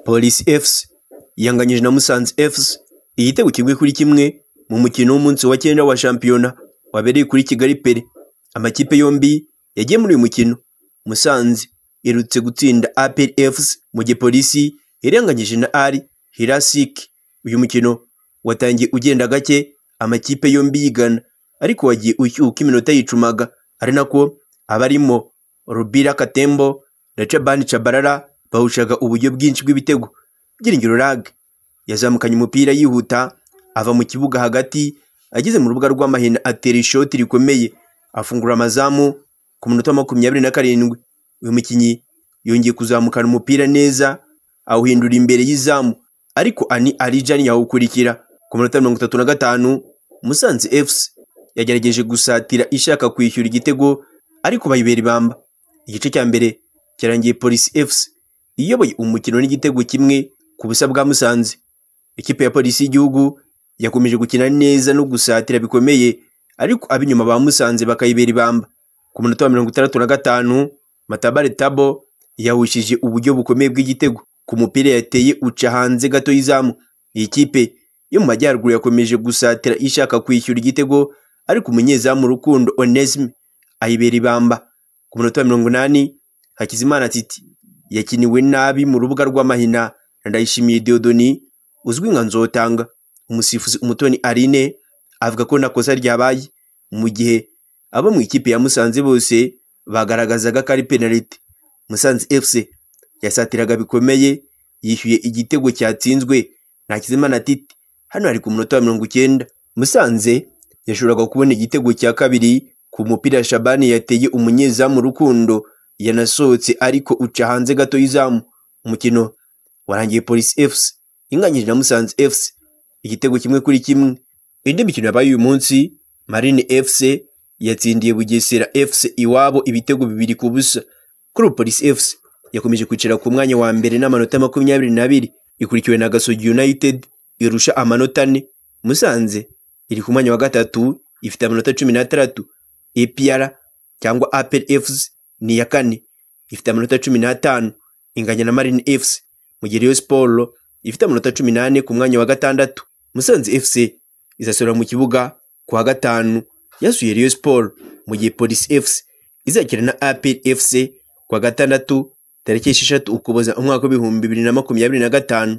Police FC yanganyije na Musanze FC igitego kimwe kuri kimwe mu mukino w'umunsi wa 9 wa shampiyona wabereye kuri Kigali Pele. Amakipe yombi yagiye muri uyu mukino. Musanze irutse gutsinda APR FC mu gihe Polisi iranganyije na Al Hilal. Uyu mukino watangiye ugenda gake, amakipe yombi yigana, ariko wagiye ushyuka iminota yicumaga, ari nako abarimo Rubira Katembo na Chabani Chabarara bawushaga uburyo bwinshi bw'ibitego. Byiringiro Rag yazamukanye umupira yihuta ava mu kibuga hagati, ageze mu rubuga rw'amahina atera ishoti rikomeye afungura amazamu ku munota 27. Uyu mukinyi yongeye kuzamukana umupira neza awuhindura imbere y'izamu, ariko Ani Alijani yawukurikira ku munota 35. Musanze FC yagerageje gusatira ishaka kwishyura igitego, ariko bayibera ibamba. Igice cya mbere cyarangiye Police FC iyoboye umukino n'igitego kimwe ku busa bwa Musanze. Ikipe ya Polisi y'igihugu yakomeje gukina neza no gusatira bikomeye, ariko abinyuma ba Musanze bakayibera ibamba. Ku munota 65 Matabare Tabo yahushije uburyo bukomeye bw'igitego ku mupira yateye uca hanze gato y'izamu. Iyi kipe yo mu majyaruguru yakomeje gusatira ishaka kwishyura igitego, ariko umunyezamu Rukundo Onesme ayibera ibamba. Ku munota 80 Hakizimana Titi yakiniwe nabi mu rubuga rw'amahina na Ndayishimiye Diodoni uzwi nka Nzotanga. Umusifuzi Umutoni Aline avuga ko nakosa ryabaye, mu gihe abo mu ikipe ya Musanze bose bagaragazaga ko ari penalty. Musanze FC yasatiraga bikomeye, yishyuye igitego cyatsinzwe na Hakizimana Titi hano ari ku munota 90. Musanze yashoboraga kubona igitego cya kabiri ku mupira Shabani yateye umunyezamu Rukundo yanasohotse, ariko uca hanze gato y'izamu. Umukino warangiye Police FC inganyije na Musanze FC igitego kimwe kuri kimwe. Indi mikino yabaye uyu munsi, Marine FC yatsindiye Bugesera FC iwabo ibitego 2 ku busa. Kuri Police FC yakomeje kwicara ku mwanya wa mbere n'amanota 22, ikurikiwe na Gasogi United irusha amanota 4. Musanze iri ku mwanya wa gatatu ifite amanota 13. APR cyangwa APR FC ni ya 4 ifite amanota 15 inganya na Marine FC, mu gihe Rayon Sport ifite amanota 18 ku mwanya wa gatandatu. Musanze FC izasura mu kibuga ku wa gatanu yasuye Rayon Sport, mu gihe Police FC izakira na APR FC ku wa gatandatu tariki 6 Ukuboza umwaka wa 2025.